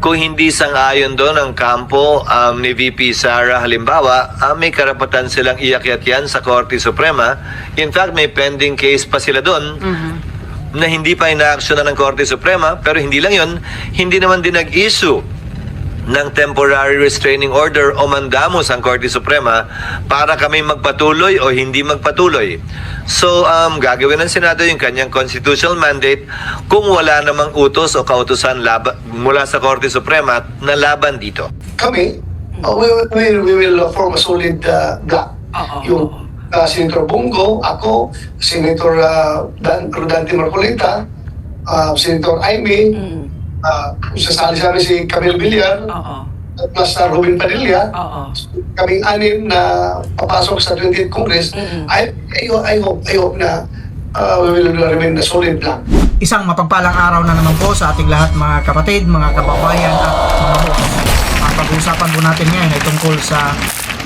Kung hindi sang-ayon doon ang kampo ni VP Sara, halimbawa, may karapatan silang iakyat yan sa Korte Suprema. In fact, may pending case pa sila doon na hindi pa ina-actionan ng Korte Suprema. Pero hindi lang yun, hindi naman din nag-issue ng temporary restraining order o mandamos ang Korte Suprema para kami magpatuloy o hindi magpatuloy. So, gagawin ng Senado yung kanyang constitutional mandate kung wala namang utos o kautusan mula sa Korte Suprema na laban dito. Kami, we will form a solid block. Yung Senator Bongo, ako, Senator Rodante Marcoleta, Senator Aimee, sasali sa amin si Camille Villar, plus Robin Padilla, kaming anim na papasok sa 20th Congress. I hope na we will remain a solid block. Isang mapagpalang araw na naman po sa ating lahat, mga kapatid, mga kababayan at mga boss. Ang pag-uusapan po natin ngayon ay tungkol sa,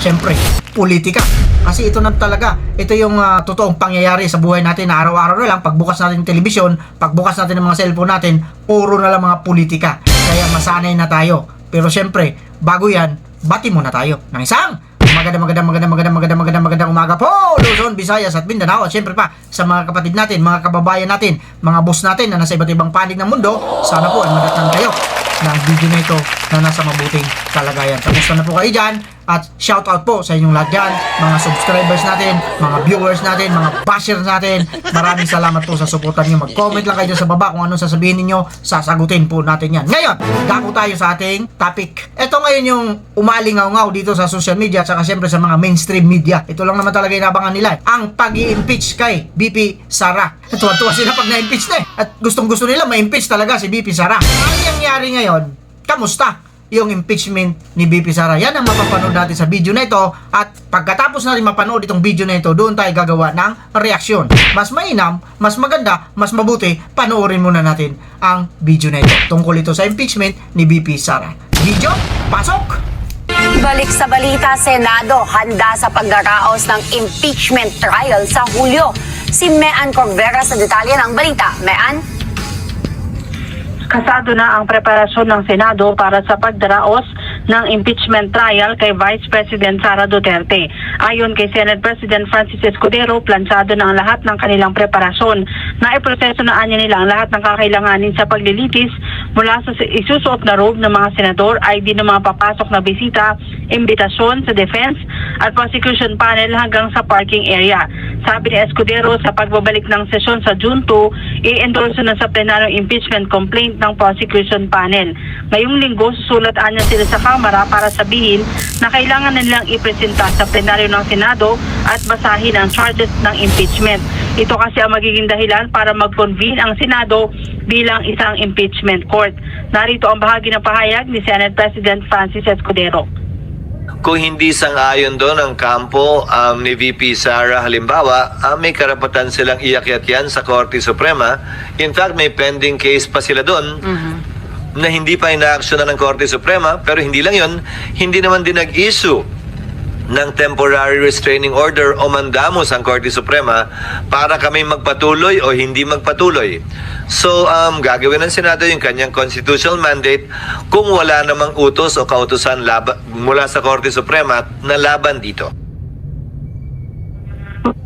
siyempre, politika. Kasi ito na talaga, ito yung totoong pangyayari sa buhay natin na araw-araw na lang, pagbukas natin ng telebisyon, pagbukas natin ng mga cellphone natin, puro na lang mga politika. Kaya masanay na tayo. Pero siyempre, bago yan, bati muna tayo ng isang magandang umaga po, Luzon, Visayas at Mindanao. At siyempre pa sa mga kapatid natin, mga kababayan natin, mga boss natin na nasa iba't ibang panig ng mundo, sana po ay madatnan kayo ng video na ito na nasa mabuting kalagayan. Kamusta na po kayo dyan? At shout out po sa inyong lahat dyan, mga subscribers natin, mga viewers natin, mga bashers natin. Maraming salamat po sa suportan nyo. Mag-comment lang kayo dyan sa baba kung anong sasabihin ninyo, sasagutin po natin yan. Ngayon, dako tayo sa ating topic. Ito ngayon yung umalingaw-ngaw dito sa social media at saka siyempre sa mga mainstream media. Ito lang naman talaga inabangan nila. Ang pag-i-impeach kay VP Sara. Tuwa-tuwa sila pag na-impeach na eh. At gustong-gusto nila ma-impeach talaga si VP Sara. Ang nangyari ngayon, kamusta yung impeachment ni VP Sara? Yan ang mapapanood natin sa video na ito. At pagkatapos natin mapanood itong video na ito, doon tayo gagawa ng reaksyon. Mas mainam, mas maganda, mas mabuti, panoorin muna natin ang video na ito tungkol ito sa impeachment ni VP Sara. Video, pasok! Balik sa balita, Senado handa sa pagdaraos ng impeachment trial sa Hulyo. Si Mean Corvera sa detalye ng balita. Mean? Kasado na ang preparasyon ng Senado para sa pagdaraos ng impeachment trial kay Vice President Sara Duterte. Ayon kay Senate President Francis Escudero, plansado na ang lahat ng kanilang preparasyon. Naiproseso na anya nila ang lahat ng kakailanganin sa paglilitis mula sa isusuot na robe ng mga senador, ID ng mga papasok na bisita, imbitasyon sa defense at prosecution panel hanggang sa parking area. Sabi ni Escudero, sa pagbabalik ng sesyon sa June 2, i-endorse na sa plenaryo impeachment complaint ng prosecution panel. Ngayong linggo, susulat anya sila sa Kamara para sabihin na kailangan nilang ipresenta sa plenaryo ng Senado at basahin ang charges ng impeachment. Ito kasi ang magiging dahilan para mag-convene ang Senado bilang isang impeachment court. Narito ang bahagi ng pahayag ni Senate President Francis Escudero. Kung hindi sang-ayon doon ang kampo ni VP Sara, halimbawa, may karapatan silang iakyat yan sa Korte Suprema. In fact, may pending case pa sila doon na hindi pa ina-actionan ng Korte Suprema. Pero hindi lang yun, hindi naman din nag-issue ng temporary restraining order o mandamos ang Korte Suprema para kami magpatuloy o hindi magpatuloy. So, gagawin ng Senado yung kanyang constitutional mandate kung wala namang utos o kautusan mula sa Korte Suprema na laban dito.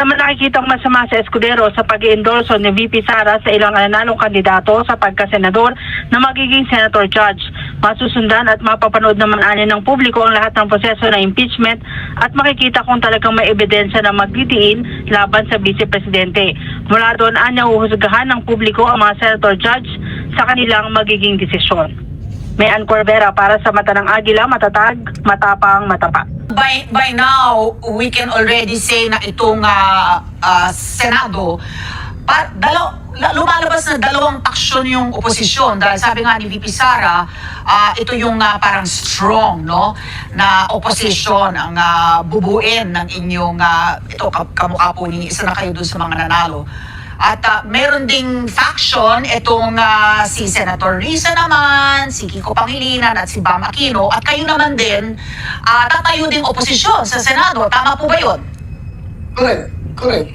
Naman nakikitang masama sa Escudero sa pag-i-endorso ni VP Sara sa ilang nanalong kandidato sa pagkasenador na magiging senator judge. Masusundan at mapapanood naman ani ng publiko ang lahat ng proseso ng impeachment at makikita kung talagang may ebidensya na magdidiin laban sa vice-presidente. Mula doon, anya huhusgahan ng publiko ang mga senator judge sa kanilang magiging desisyon. Mean Corvera para sa Mata ng Agila, matatag, matapang, matapat. By now, we can already say na itong Senado, lumalabas na dalawang aksyon yung oposisyon. Dahil sabi nga ni VP Sara, ito yung parang strong, no, na opposition ang bubuin ng inyong, ito kamukha po ni isa na kayo dun sa mga nanalo. At meron ding faction, itong si Senator Risa naman, si Kiko Pangilinan at si Bam Aquino. At kayo naman din, tatayo ding oposisyon sa Senado. Tama po ba yun? Correct.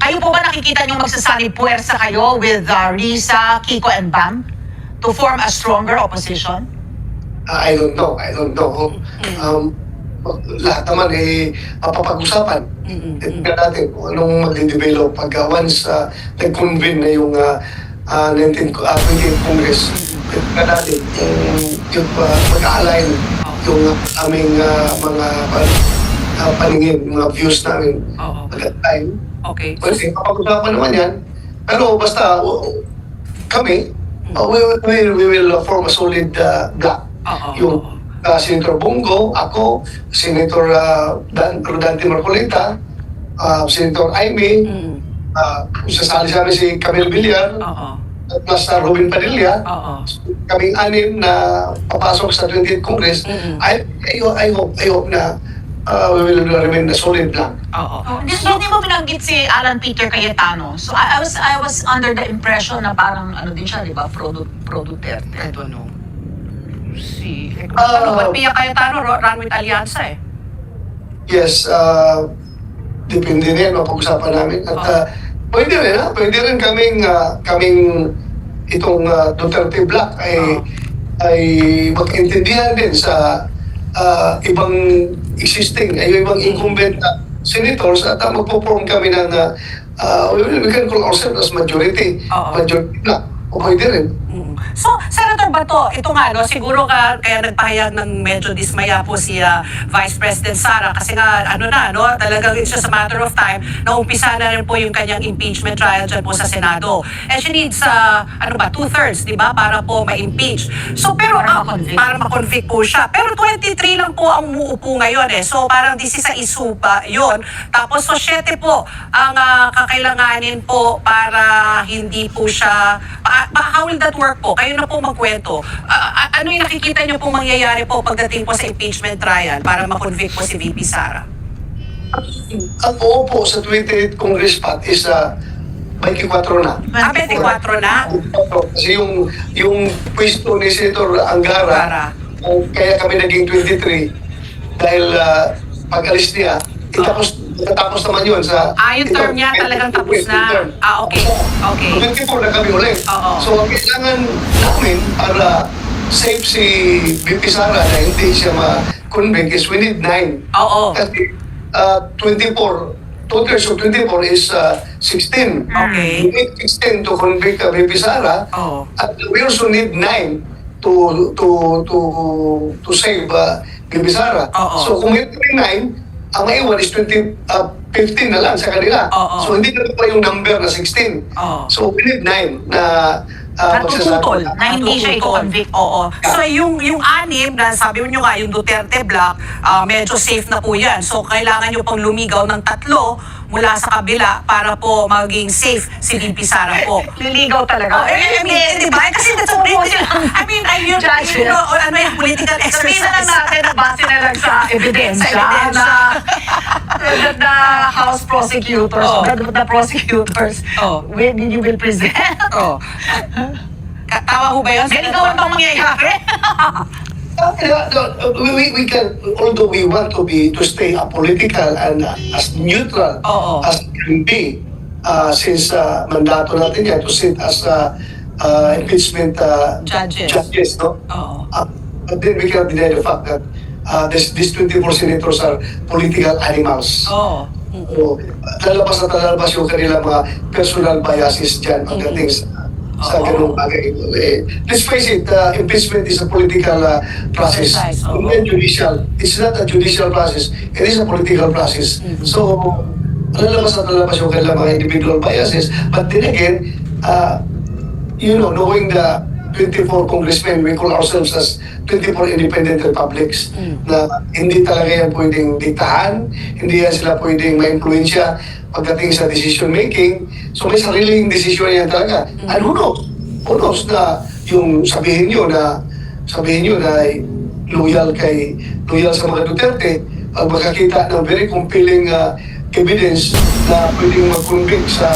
Kayo po ba nakikita nyo magsasanib puwersa kayo with Risa, Kiko and Bam to form a stronger opposition? I don't know. Lahat naman mapapag-usapan. Tignan natin kung anong mag-develop pagka once nag-convene na yung 20th Congress. Tignan natin yung mag-align yung aming mga paningin, mga views namin at that time. Okay. Kasi mapag-usapan naman yan. Pero basta kami, we will form a solid block. Yung Senator Bongo, ako, Senator Rodante Marcolita, Senator Aimee, sasali sa amin si Camille Villar, plus Robin Padilla, kaming anim na papasok sa 20th Congress. I hope na we will remain a solid block. Hindi mo binanggit si Alan Peter Cayetano. So I was under the impression na parang ano din siya, di ba? Pro Duterte. I don't know. But Pia Cayetano run with Alianza eh. Yes, depende rin, mapag-usapan namin. At pwede rin kaming itong Duterte Block ay magkaintindihan din sa ibang existing, ibang incumbent senators at magpo-form kami ng we can call ourselves as majority block. O pwede rin. So, Senator Bato, ito nga, no, siguro kaya nagpahayag ng medyo dismaya po si Vice President Sara kasi nga, talagang it's just a matter of time na umpisa na rin po yung kanyang impeachment trial dyan po sa Senado. And she needs, 2/3, di ba, para po ma-impeach. So, pero, para ma-convict po siya. Pero 23 lang po ang umuupo ngayon eh. So, parang this is a issue pa yun. Tapos, 7 po ang kakailanganin po para hindi po siya, how will that work po? Kayo na po magkwento. Ano yung nakikita niyo pong mangyayari po pagdating po sa impeachment trial para ma-convict po si VP Sara? Ang uupo sa 28th Congress Pat is 24 na. 24 na? Kasi yung pwesto ni Senator Angara, kaya kami naging 23 dahil pag-alis niya, tapos naman yun sa... yung term niya talagang tapos na. Okay. 24 na kami ulit. So, ang kailangan namin para safe si VP Sara na hindi siya ma-convict is we need 9. Kasi 24, 2/3 of 24 is 16. Okay. We need 16 to convict VP Sara. At we also need 9 to save VP Sara. So, kung may 9, ang maiwan is 15 na lang sa kanila. So, hindi na pa yung number na 16. So, we need 9 na Natututol na hindi siya i-convict. So, yung 6 na sabi nyo nga, yung Duterte Block, medyo safe na po yan. So, kailangan nyo pang lumigaw ng 3 mula sa kabila para po maging safe si VP Sara po. Liligaw talaga. Diba? Kasi that's what yung political exercise. Sabihin na lang natin na base na lang sa ebidensya na House prosecutors, the prosecutors, you will present. Tawa ho ba yun? Ganito bang mangyayari? we can, although we want to stay apolitical and as neutral as can be, since mandato natin yan to sit as impeachment judges, no? But then we cannot deny the fact that these 24 senators are political animals. Lalabas yung kanilang mga personal biases dyan pagdating sa ganung bagay. Let's face it, impeachment is a political process. Judicial. It's not a judicial process. It is a political process. So, lalabas yung kanilang mga individual biases. But then again, knowing the 24 congressmen, we call ourselves as 24 independent republics na hindi talaga yan pwedeng diktahan, hindi yan sila pwedeng ma-influensya pagdating sa decision making. So may sariling decision yan talaga. And who knows na yung sabihin nyo na loyal sa mga Duterte, pag makakita ng very compelling evidence na pwedeng mag-convict sa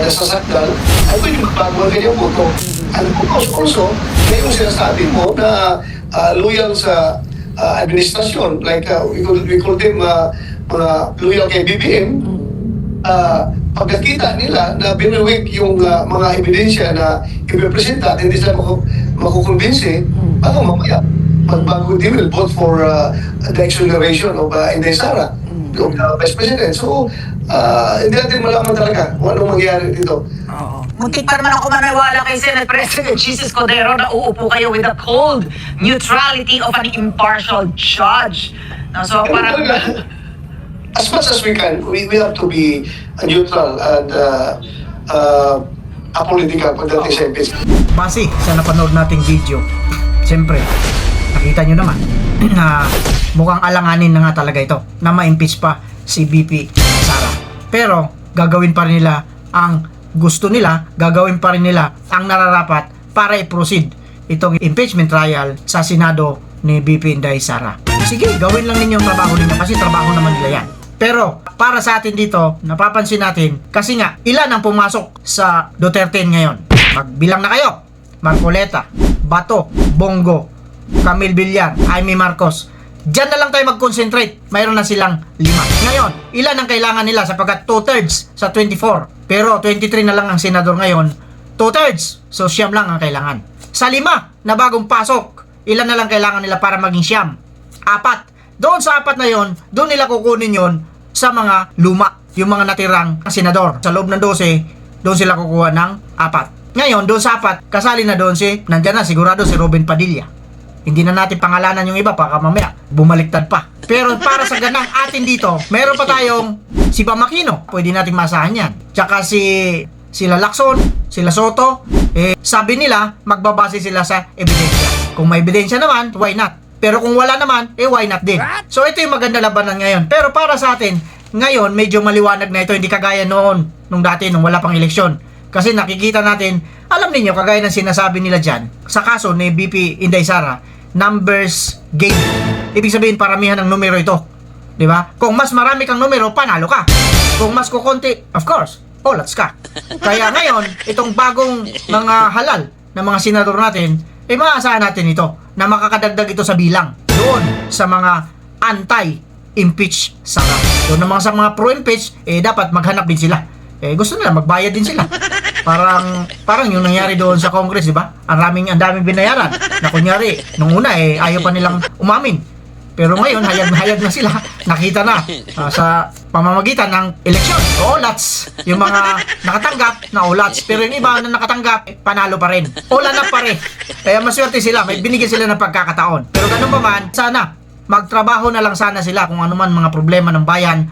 nasasakdal, ay pwedeng magbago ang kanyang boto. And also, may yung sinasabi mo na loyal sa administrasyon, like we call them mga loyal kay BBM, pag nakita nila na binuwig yung mga ebidensya na ipipresenta at hindi sila makukumbinsi, baka mamaya magbago, they will vote for the exoneration of Inday Sara, of the Vice President. So, hindi natin malaman talaga kung anong mangyayari dito. Muntik pa naman ako maniwala kay Senate President Jesus Cordero na uupo kayo with the cold neutrality of an impartial judge. So, Ganun parang... talaga. As much as we can, we have to be neutral and apolitical pagdating sa impeachment. Base sa napanood nating video, siyempre, nakita nyo naman na mukhang alanganin na nga talaga ito na ma-impeach pa si VP Sara. Pero gagawin pa rin nila ang gusto nila, gagawin pa rin nila ang nararapat para i-proceed itong impeachment trial sa Senado ni VP Inday Sara. Sige, gawin lang ninyo ang trabaho ninyo kasi trabaho naman nila yan. Pero para sa atin dito, napapansin natin kasi nga ilan ang pumasok sa Duterte ngayon. Magbilang na kayo. Marcoleta, Bato, Bongo, Camille Villar, Jaime Marcos. Diyan na lang tayo mag-concentrate. Mayroon na silang 5. Ngayon, ilan ang kailangan nila sapagkat 2/3 sa 24. Pero 23 na lang ang senador ngayon. 2/3. So siyam lang ang kailangan. Sa 5 na bagong pasok, ilan na lang kailangan nila para maging siyam? 4. Doon sa 4 na yon, doon nila kukunin yon sa mga luma, yung mga natirang senador. Sa loob ng 12, doon sila kukuha ng 4. Ngayon, doon sa 4, kasali na doon nandyan na sigurado si Robin Padilla. Hindi na natin pangalanan yung iba, baka mamaya bumaliktad pa. Pero para sa ganang atin dito, meron pa tayong si Pamakino. Pwede natin masahan yan. Tsaka sila Lacson, sila Soto, sabi nila, magbabase sila sa ebidensya. Kung may ebidensya naman, why not? Pero kung wala naman, why not din? So ito yung maganda labanan ngayon. Pero para sa atin, ngayon medyo maliwanag na ito, hindi kagaya noon, nung dati, nung wala pang eleksyon. Kasi nakikita natin, alam niyo kagaya ng sinasabi nila dyan, sa kaso ni BP Inday Sara, numbers game. Ibig sabihin, paramihan ng numero ito. Di ba? Kung mas marami kang numero, panalo ka. Kung mas kukunti, of course, olats ka. Kaya ngayon, itong bagong mga halal na mga senador natin, maaasahan natin ito na makakadagdag ito sa bilang doon sa mga anti-impeach Sara. Doon naman sa mga pro-impeach, dapat maghanap din sila. Gusto nila magbayad din sila. Parang yung nangyari doon sa Congress, di ba? Ang daming binayaran. Na kunyari, nung una ayaw pa nilang umamin. Pero ngayon, hayag na sila. Nakita na sa pamamagitan ng eleksyon. Olats. Yung mga nakatanggap na olats. Pero yung iba na nakatanggap, panalo pa rin. Ola na pa rin. Kaya maswerte sila. May binigyan sila ng pagkakataon. Pero ganun pa man, sana magtrabaho na lang sana sila kung ano man mga problema ng bayan.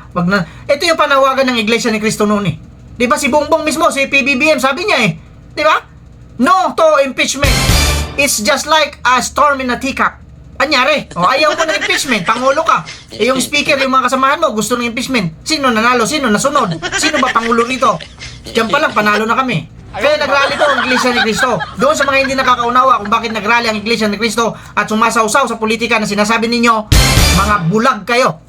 Ito yung panawagan ng Iglesia ni Cristo noon. Di ba si Bongbong mismo, si PBBM, sabi niya di ba? No to impeachment. It's just like a storm in a teacup. Anyari? Ayaw ko ng impeachment, pangulo ka. Yung speaker, yung mga kasamahan mo, gusto ng impeachment. Sino nanalo? Sino nasunod? Sino ba pangulo rito? Diyan pa lang, panalo na kami. Kaya nagrally to ang Iglesia ni Cristo. Doon sa mga hindi nakakaunawa kung bakit nagrally ang Iglesia ni Cristo at sumasawsaw sa politika na sinasabi ninyo, mga bulag kayo.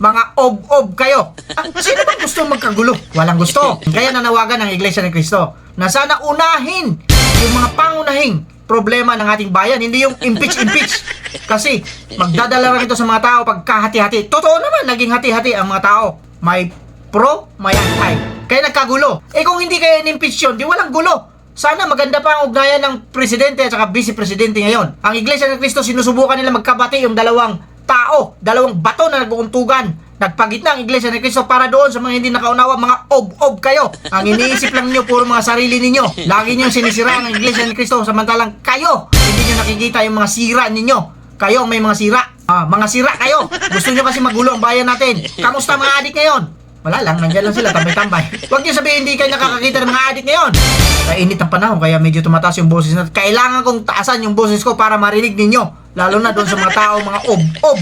Mga ob-ob kayo. Sino bang gusto magkagulo? Walang gusto. Kaya nanawagan ng Iglesia ni Cristo na sana unahin yung mga pangunahing problema ng ating bayan, hindi yung impeach. Kasi magdadala rin ito sa mga tao pagkahati-hati. Totoo naman, naging hati-hati ang mga tao. May pro, may anti. Kaya nagkagulo. Kung hindi kaya in-impeach yun, di walang gulo. Sana maganda pa ang ugnayan ng presidente at saka vice-presidente ngayon. Ang Iglesia ni Cristo, sinusubukan nila magkabati yung dalawang bato na nag-uuntugan. Nagpagitna ang Iglesia ni Cristo para doon sa mga hindi nakaunawa, mga ob-ob kayo. Ang iniisip lang niyo puro mga sarili ninyo. Lagi niyo sinisira ang Iglesia ni Cristo samantalang kayo hindi niyo nakikita yung mga sira ninyo. Kayo may mga sira. Mga sira kayo. Gusto niyo kasi magulo ang bayan natin. Kamusta mga adik ngayon? Wala lang, nandiyan lang sila, tambay-tambay. Huwag niyo sabihin hindi kayo nakakakita ng mga adik ngayon. Kainit ang panahon kaya medyo tumataas yung boses natin. Kailangan kong taasan yung boses ko para marinig ninyo. Lalo na doon sa mga tao, mga ob-ob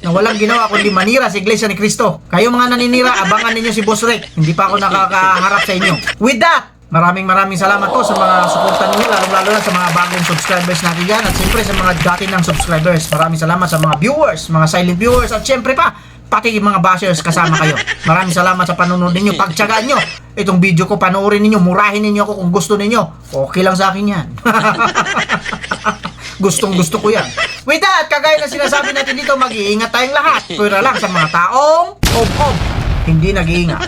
na walang ginawa kundi manira sa Iglesia ni Cristo. Kayo mga naninira, abangan ninyo si Boss Rick. Hindi pa ako nakakaharap sa inyo. With that, maraming salamat po sa mga suporta ninyo, lalo na sa mga bagong subscribers natin dyan. At siyempre sa mga dati ng subscribers. Maraming salamat sa mga viewers, mga silent viewers. At siyempre pati yung mga bashers kasama kayo. Maraming salamat sa panonood ninyo. Pagtsagaan nyo itong video ko, panoorin ninyo, murahin ninyo ako kung gusto ninyo. Okay lang sa akin yan. Gustong-gusto ko yan. With that, kagaya na sinasabi natin dito, mag-iingat tayong lahat. Pero lang sa mga taong ob-ob, hindi nag-iingat.